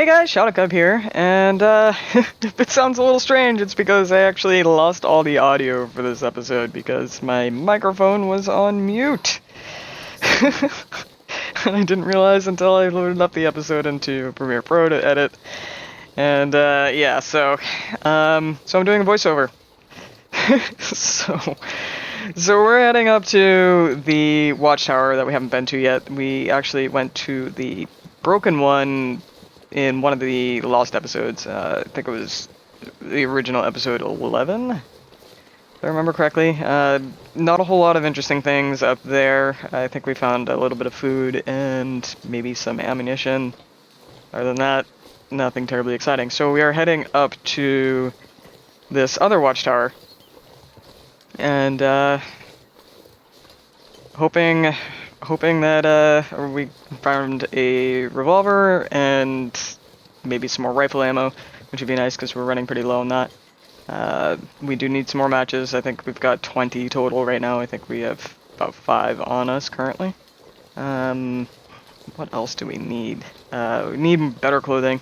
Hey guys, Shadowcub here, and if it sounds a little strange, it's because I actually lost all the audio for this episode because my microphone was on mute. And I didn't realize until I loaded up the episode into Premiere Pro to edit. And yeah, so I'm doing a voiceover. So we're heading up to the watchtower that we haven't been to yet. We actually went to the broken one in one of the lost episodes. I think it was the original episode 11, if I remember correctly. Not a whole lot of interesting things up there. I think we found a little bit of food and maybe some ammunition. Other than that, nothing terribly exciting. So we are heading up to this other watchtower. And hoping that we found a revolver and maybe some more rifle ammo, which would be nice because we're running pretty low on that. We do need some more matches. I think we've got 20 total right now. I think we have about 5 on us currently. What else do we need? We need better clothing.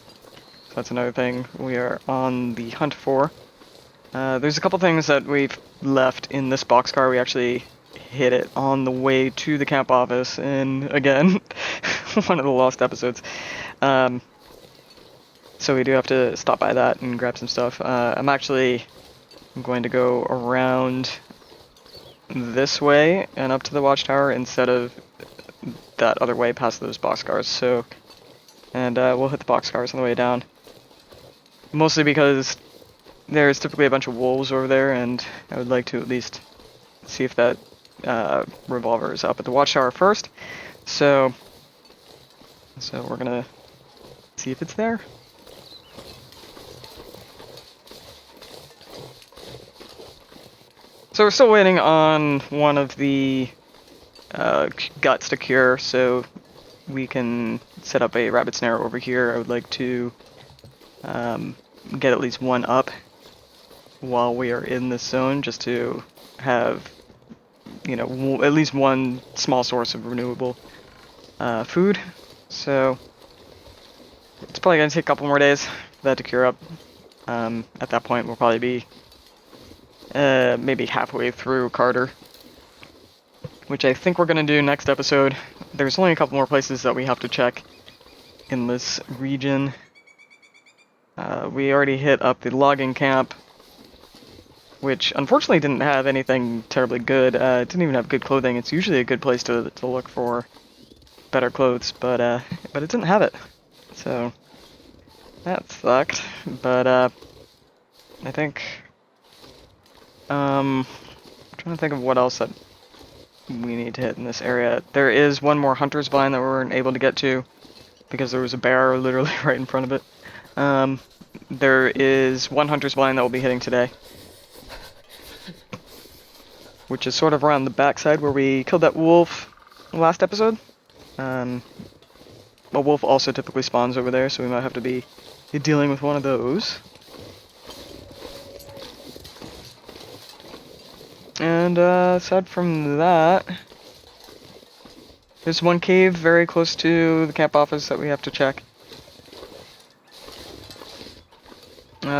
So that's another thing we are on the hunt for. There's a couple things that we've left in this boxcar. We actually hit it on the way to the camp office, and again, one of the lost episodes. So we do have to stop by that and grab some stuff. I'm actually going to go around this way and up to the watchtower instead of that other way past those boxcars. So, and we'll hit the boxcars on the way down. Mostly because there's typically a bunch of wolves over there, and I would like to at least see if that revolver is up at the watchtower first. So we're gonna see if it's there. So we're still waiting on one of the guts to cure, so we can set up a rabbit snare over here. I would like to get at least one up while we are in this zone, just to have, you know, at least one small source of renewable food. So it's probably going to take a couple more days for that to cure up. At that point, we'll probably be maybe halfway through Carter, which I think we're going to do next episode. There's only a couple more places that we have to check in this region. We already hit up the logging camp, which unfortunately didn't have anything terribly good. It didn't even have good clothing. It's usually a good place to look for better clothes, but it didn't have it. So that sucked. But I think I'm trying to think of what else that we need to hit in this area. There is one more hunter's blind that we weren't able to get to because there was a bear literally right in front of it. There is one hunter's blind that we'll be hitting today, which is sort of around the backside where we killed that wolf last episode. A wolf also typically spawns over there, so we might have to be dealing with one of those. And aside from that, there's one cave very close to the camp office that we have to check.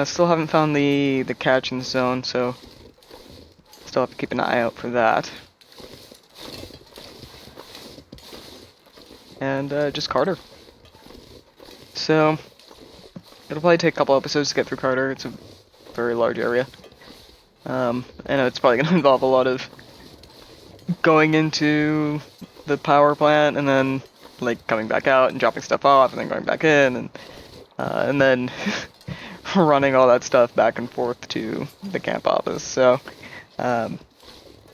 Still haven't found the catch in the zone, so still have to keep an eye out for that. And just Carter. So it'll probably take a couple episodes to get through Carter. It's a very large area. I know it's probably going to involve a lot of going into the power plant and then like coming back out and dropping stuff off and then going back in and then running all that stuff back and forth to the camp office. So I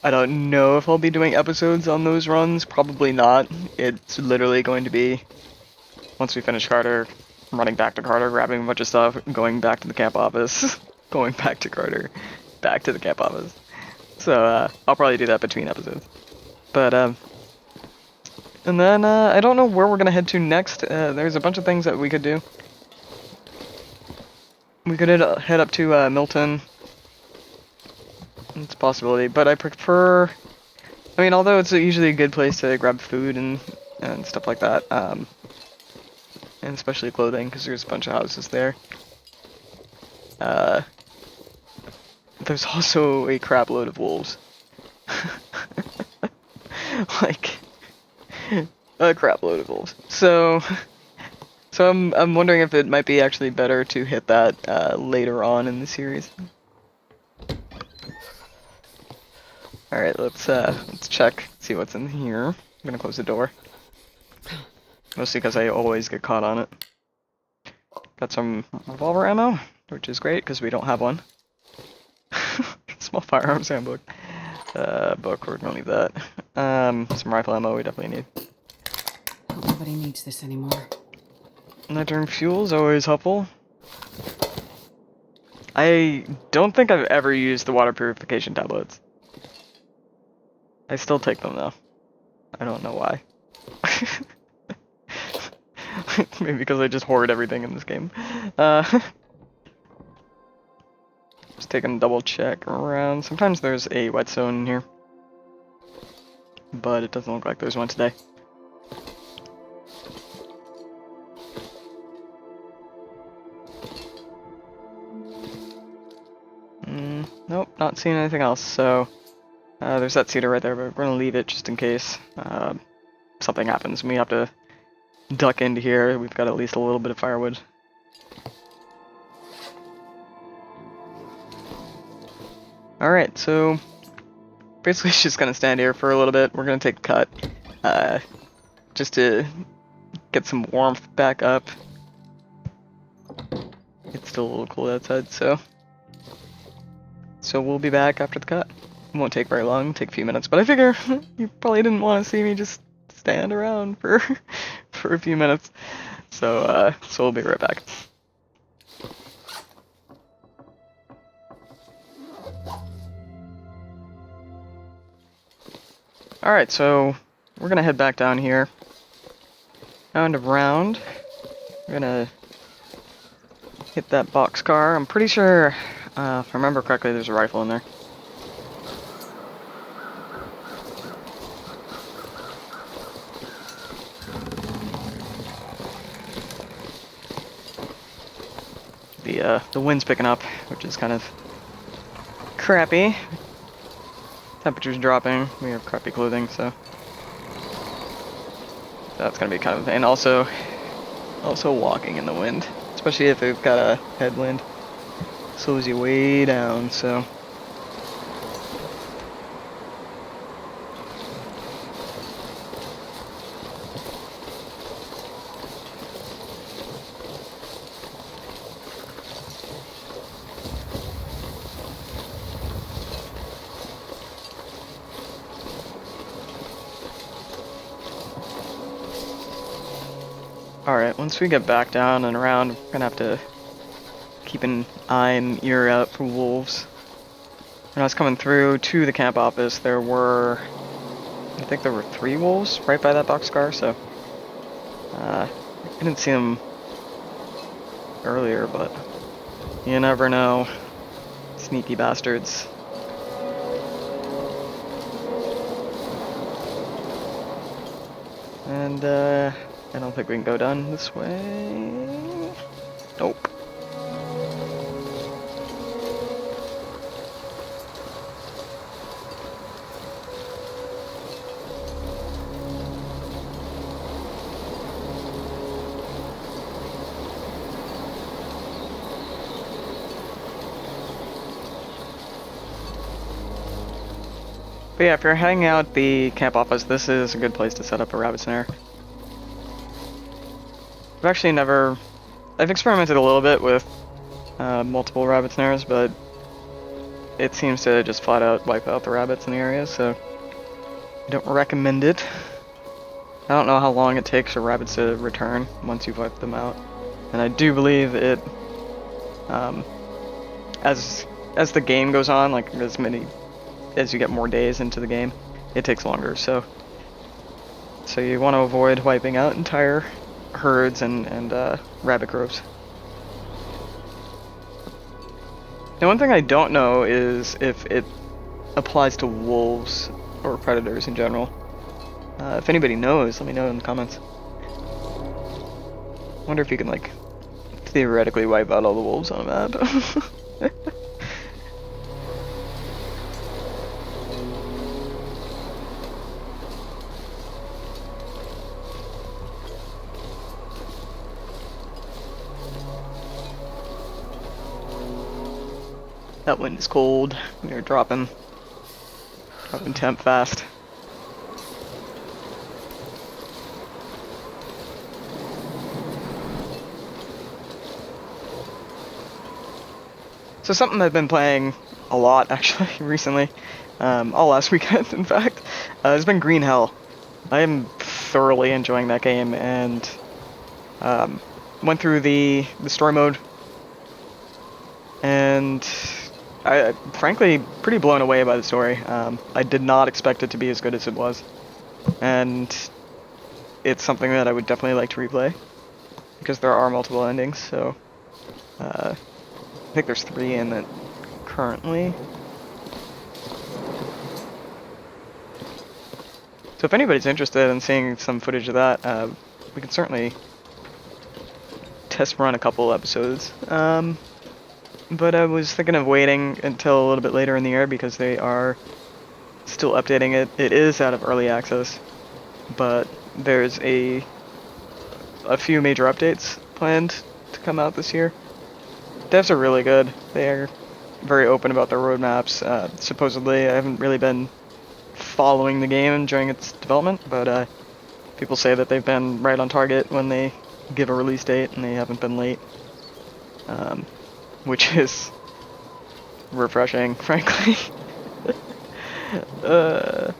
don't know if I'll be doing episodes on those runs. Probably not. It's literally going to be, once we finish Carter, running back to Carter, grabbing a bunch of stuff, going back to the camp office, going back to Carter, back to the camp office. So I'll probably do that between episodes. But and then I don't know where we're gonna head to next. There's a bunch of things that we could do. We could head up to Milton. It's a possibility, but I prefer, I mean, although it's usually a good place to grab food and stuff like that, and especially clothing, because there's a bunch of houses there. There's also a crap load of wolves. Like, a crap load of wolves. So I'm wondering if it might be actually better to hit that later on in the series. All right, let's check, see what's in here. I'm gonna close the door, mostly because I always get caught on it. Got some revolver ammo, which is great because we don't have one. Small firearms handbook. Book, we're gonna leave that. Some rifle ammo we definitely need. Nobody needs this anymore. Nitrogen fuel is always helpful. I don't think I've ever used the water purification tablets. I still take them though. I don't know why. Maybe because I just hoard everything in this game. Just taking a double check around. Sometimes there's a whetstone in here, but it doesn't look like there's one today. Nope, not seeing anything else. So there's that cedar right there, but we're gonna leave it just in case something happens. We have to duck into here. We've got at least a little bit of firewood. Alright, so basically just gonna stand here for a little bit. We're gonna take a cut just to get some warmth back up. It's still a little cold outside, so we'll be back after the cut. It won't take very long, take a few minutes, but I figure you probably didn't want to see me just stand around for for a few minutes. So we'll be right back. Alright, so we're gonna head back down here. Round around. We're gonna hit that boxcar. I'm pretty sure, if I remember correctly, there's a rifle in there. The wind's picking up, which is kind of crappy. Temperature's dropping. We have crappy clothing, so that's gonna be kind of, and also walking in the wind, especially if they've got a headwind, slows you way down. So alright, once we get back down and around, we're gonna have to keep an eye and ear out for wolves. When I was coming through to the camp office, I think there were 3 wolves right by that boxcar, so I didn't see them earlier, but you never know. Sneaky bastards. And I don't think we can go down this way. Nope. But yeah, if you're heading out the camp office, this is a good place to set up a rabbit snare. I've experimented a little bit with multiple rabbit snares, but it seems to just flat out wipe out the rabbits in the area, so I don't recommend it. I don't know how long it takes for rabbits to return once you've wiped them out, and I do believe it, as the game goes on, like as you get more days into the game, it takes longer, so you want to avoid wiping out entire herds and rabbit groves. Now, one thing I don't know is if it applies to wolves or predators in general. If anybody knows, let me know in the comments. Wonder if you can, like, theoretically wipe out all the wolves on a map. That wind is cold. We're dropping temp fast. So something I've been playing a lot actually recently, all last weekend in fact, has been Green Hell. I am thoroughly enjoying that game, and went through the story mode, and I frankly pretty blown away by the story. I did not expect it to be as good as it was, and it's something that I would definitely like to replay because there are multiple endings. So I think there's 3 in it currently. So if anybody's interested in seeing some footage of that, we can certainly test run a couple episodes. But I was thinking of waiting until a little bit later in the year because they are still updating it. It is out of early access, but there's a few major updates planned to come out this year. Devs are really good. They are very open about their roadmaps. Supposedly, I haven't really been following the game during its development, but people say that they've been right on target when they give a release date, and they haven't been late, which is refreshing, frankly. But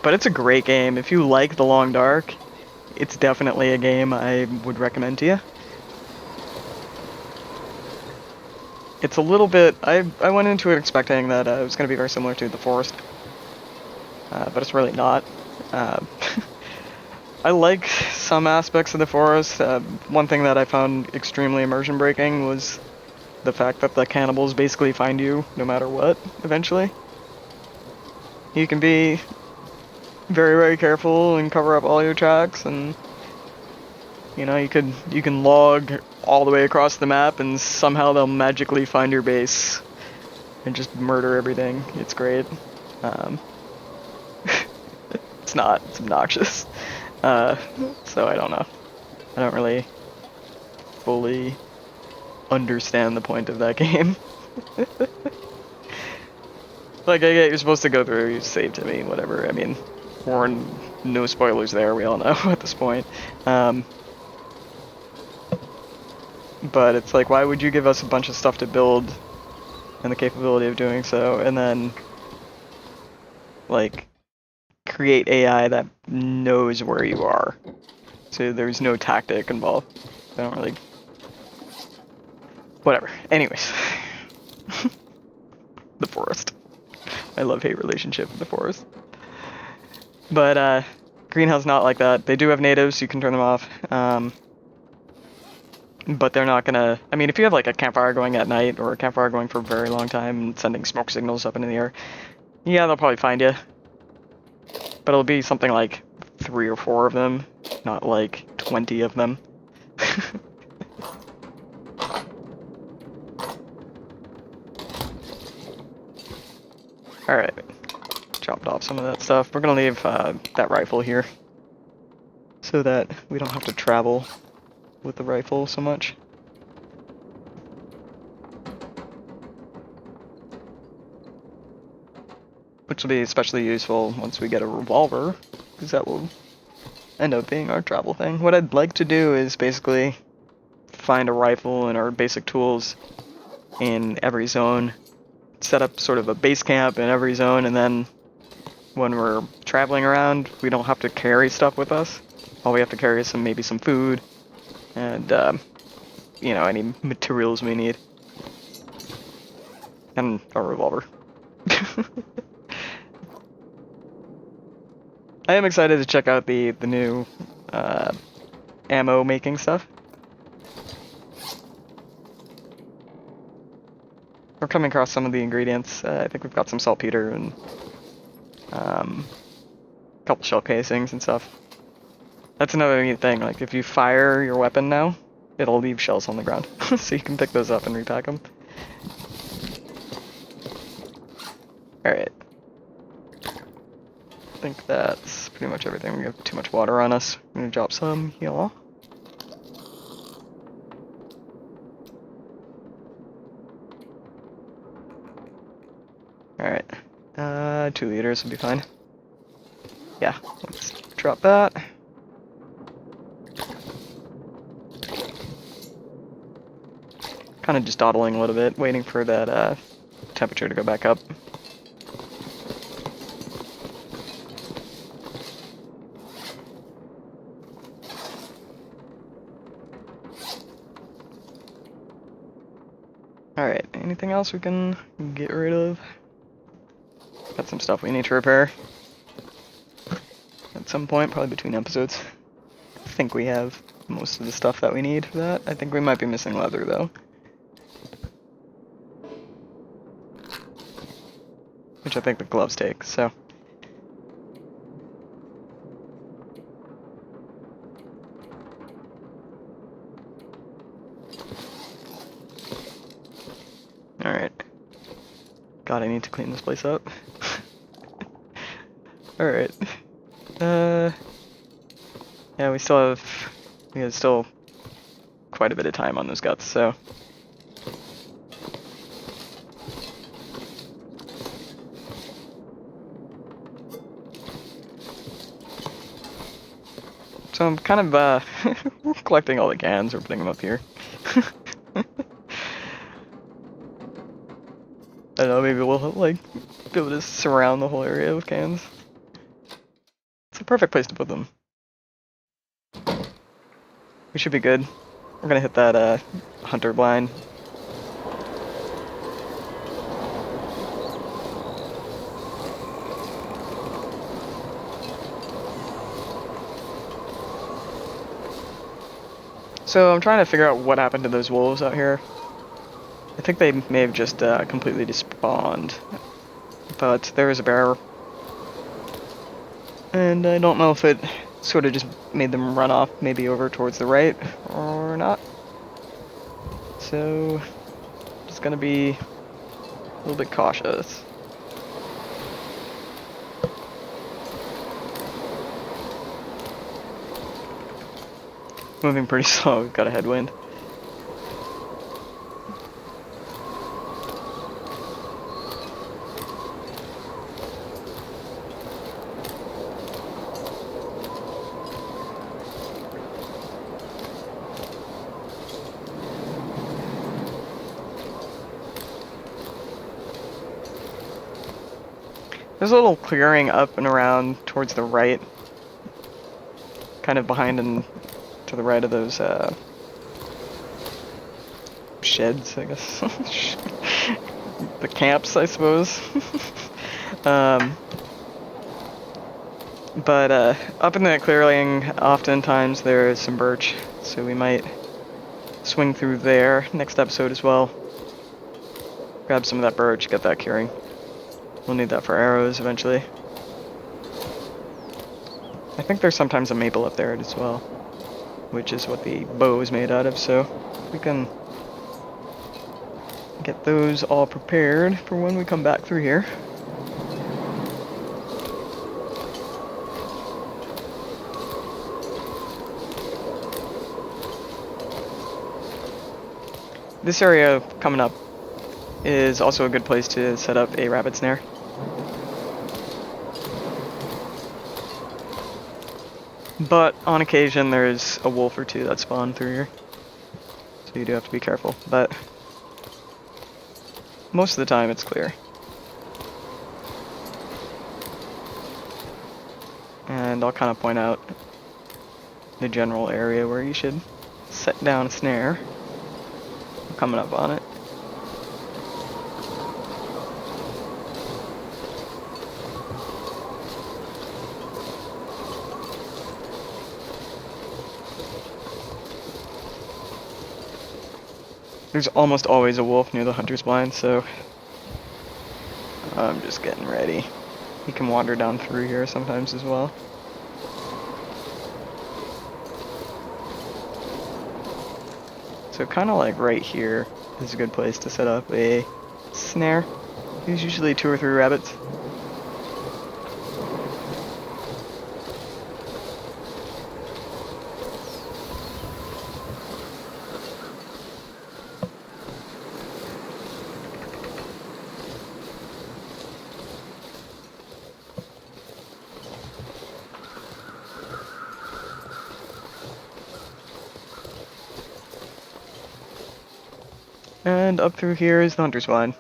it's a great game. If you like The Long Dark, it's definitely a game I would recommend to you. It's a little bit... I went into it expecting that it was going to be very similar to The Forest, but it's really not. I like some aspects of The Forest. One thing that I found extremely immersion breaking was the fact that the cannibals basically find you no matter what, eventually. You can be very, very careful and cover up all your tracks, and you know, you can log all the way across the map and somehow they'll magically find your base and just murder everything. It's great. It's obnoxious. So I don't know. I don't really fully understand the point of that game. Like, I get you're supposed to go through, you save to me, whatever. I mean, no spoilers there, we all know at this point. But it's like, why would you give us a bunch of stuff to build and the capability of doing so, and then, like, create AI that knows where you are? So there's no tactic involved. I don't really... Whatever. Anyways. The Forest. I love-hate relationship with The Forest. But, Greenhill's not like that. They do have natives, you can turn them off. But they're not gonna... I mean, if you have, like, a campfire going at night, or a campfire going for a very long time, and sending smoke signals up into the air, yeah, they'll probably find you. But it'll be something like 3 or 4 of them, not like 20 of them. Alright, chopped off some of that stuff. We're gonna leave that rifle here, so that we don't have to travel with the rifle so much. Which will be especially useful once we get a revolver, because that will end up being our travel thing. What I'd like to do is basically find a rifle and our basic tools in every zone, set up sort of a base camp in every zone, and then when we're traveling around, we don't have to carry stuff with us. All we have to carry is maybe some food, and, you know, any materials we need. And a revolver. I am excited to check out the new ammo making stuff. We're coming across some of the ingredients. I think we've got some saltpeter and a couple shell casings and stuff. That's another neat thing. Like, if you fire your weapon now, it'll leave shells on the ground. So you can pick those up and repack them. Alright. I think that's pretty much everything. We have too much water on us. I'm gonna drop some here. Alright. 2 liters would be fine. Yeah, let's drop that. Kind of just dawdling a little bit, waiting for that temperature to go back up. Alright, anything else we can get rid of? Got some stuff we need to repair. At some point, probably between episodes. I think we have most of the stuff that we need for that. I think we might be missing leather, though. Which I think the gloves take, so. Alright. God, I need to clean this place up. Alright. Yeah, we have still quite a bit of time on those guts, so. So I'm kind of, collecting all the cans, or putting them up here. I don't know, maybe we'll, like, be able to surround the whole area with cans. It's a perfect place to put them. We should be good. We're gonna hit that, hunter blind. So I'm trying to figure out what happened to those wolves out here. I think they may have just completely despawned. But there is a bear. And I don't know if it sort of just made them run off maybe over towards the right or not. So just gonna be a little bit cautious. Moving pretty slow, we've got a headwind. There's a little clearing up and around towards the right. Kind of behind and to the right of those sheds, I guess. The camps, I suppose. But up in that clearing, oftentimes there is some birch, so we might swing through there next episode as well. Grab some of that birch, get that curing. We'll need that for arrows eventually. I think there's sometimes a maple up there as well, which is what the bow is made out of, so we can get those all prepared for when we come back through here. This area coming up is also a good place to set up a rabbit snare. But on occasion there's a wolf or two that spawn through here, so you do have to be careful, but most of the time it's clear. And I'll kind of point out the general area where you should set down a snare. I'm coming up on it. There's almost always a wolf near the hunter's blind, so I'm just getting ready. He can wander down through here sometimes as well. So kind of like right here is a good place to set up a snare. There's usually 2 or 3 rabbits. And up through here is the hunter's blind.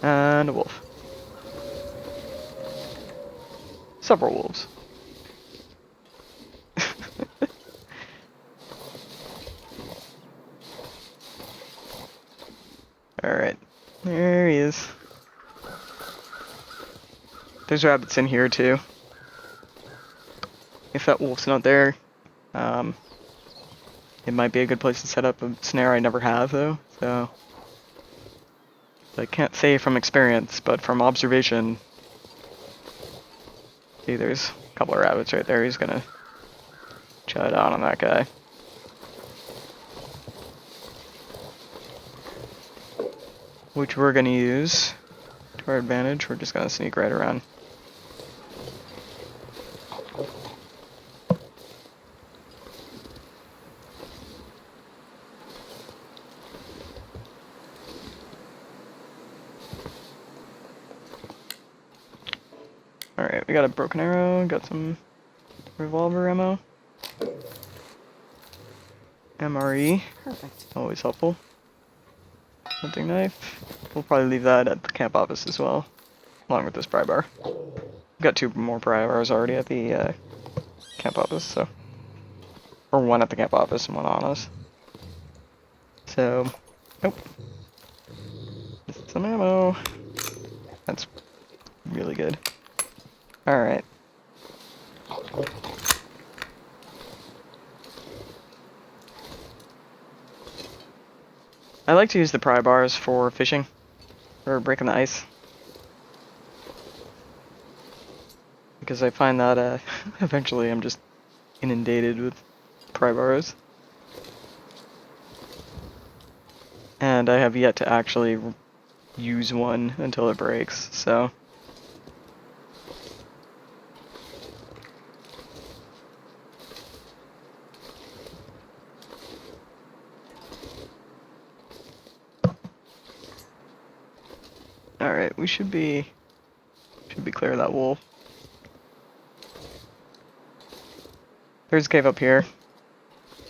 And a wolf. Several wolves. Alright, there he is. There's rabbits in here too. If that wolf's not there, it might be a good place to set up a snare. I never have though, so I can't say from experience, but from observation. See, there's a couple of rabbits right there. He's gonna chow down on that guy. Which we're gonna use to our advantage. We're just gonna sneak right around. Alright, we got a broken arrow, got some revolver ammo. MRE, Perfect. always helpful. Hunting knife. We'll probably leave that at the camp office as well, along with this pry bar. We've got 2 more pry bars already at the camp office, so. Or 1 at the camp office and 1 on us. So, nope. Some ammo. That's really good. Alright. I like to use the pry bars for fishing, or breaking the ice. Because I find that eventually I'm just inundated with pry bars. And I have yet to actually use one until it breaks, so. Alright, we should be clear of that wolf. There's a cave up here.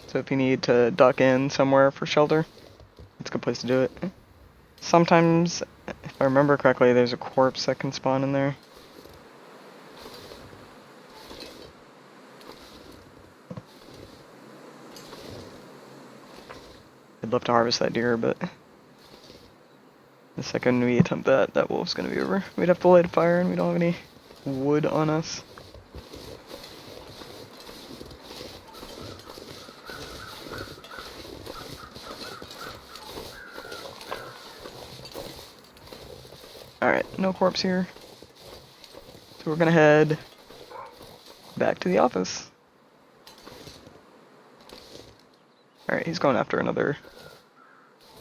So if you need to duck in somewhere for shelter, it's a good place to do it. Sometimes, if I remember correctly, there's a corpse that can spawn in there. I'd love to harvest that deer, but the second we attempt that, that wolf's gonna be over. We'd have to light a fire and we don't have any wood on us. Alright, no corpse here. So we're gonna head back to the office. Alright, he's going after another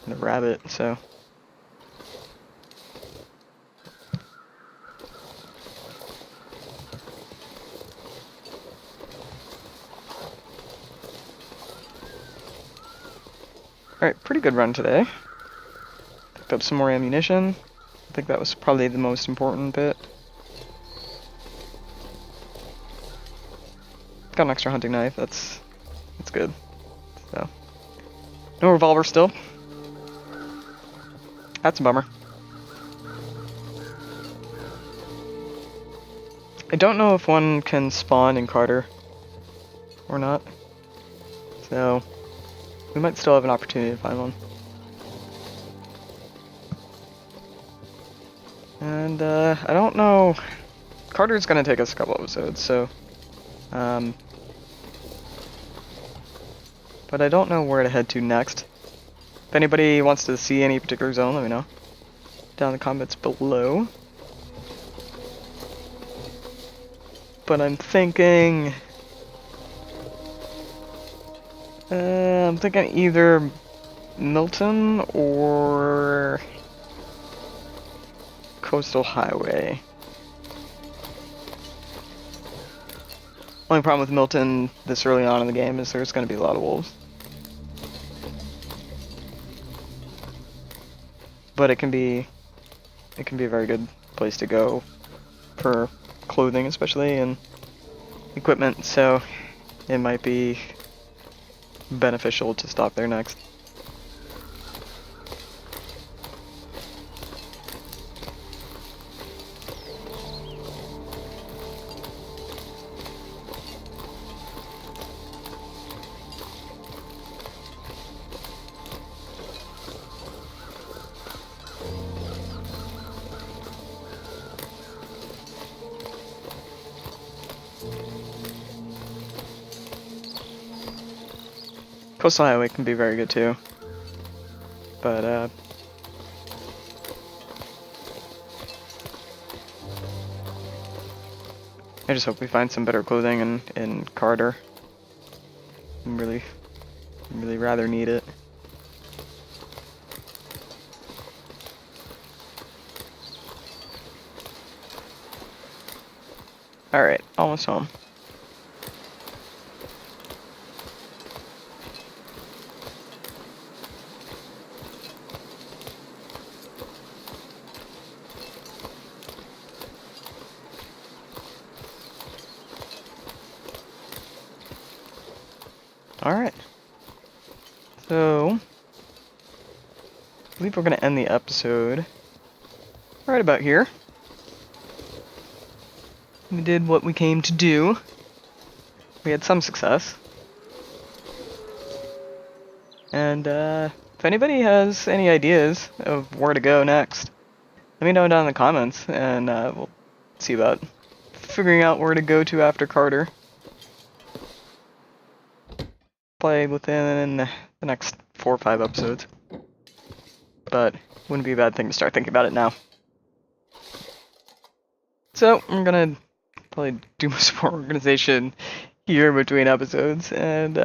rabbit, so. Alright, pretty good run today. Picked up some more ammunition. I think that was probably the most important bit. Got an extra hunting knife, that's good. So. No revolver still. That's a bummer. I don't know if one can spawn in Carter or not. So we might still have an opportunity to find one. And I don't know. Carter's gonna take us a couple episodes, so but I don't know where to head to next. If anybody wants to see any particular zone, let me know down in the comments below. But I'm thinking I'm thinking either Milton or Coastal Highway. Only problem with Milton this early on in the game is there's going to be a lot of wolves. But it can be a very good place to go for clothing, especially, and equipment, so it might be beneficial to stop there next. Coastal Highway can be very good too, but I just hope we find some better clothing in Carter. I really rather need it. Alright, almost home. Alright. So, I believe we're going to end the episode right about here. We did what we came to do. We had some success. And if anybody has any ideas of where to go next, let me know down in the comments, and we'll see about figuring out where to go to after Carter. Play within the next 4 or 5 episodes. But wouldn't be a bad thing to start thinking about it now. So, I'm gonna probably do some more organization here between episodes, and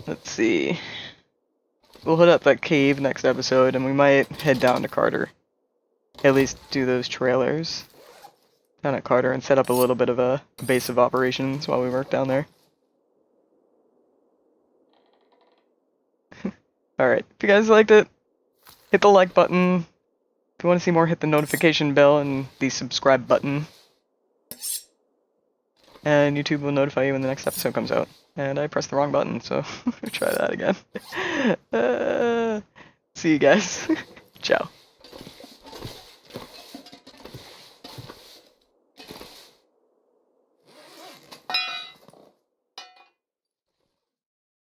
let's see. We'll hit up that cave next episode, and we might head down to Carter. At least do those trailers down at Carter and set up a little bit of a base of operations while we work down there. Alright, if you guys liked it, hit the like button. If you want to see more, hit the notification bell and the subscribe button. And YouTube will notify you when the next episode comes out. And I pressed the wrong button, so try that again. See you guys. Ciao.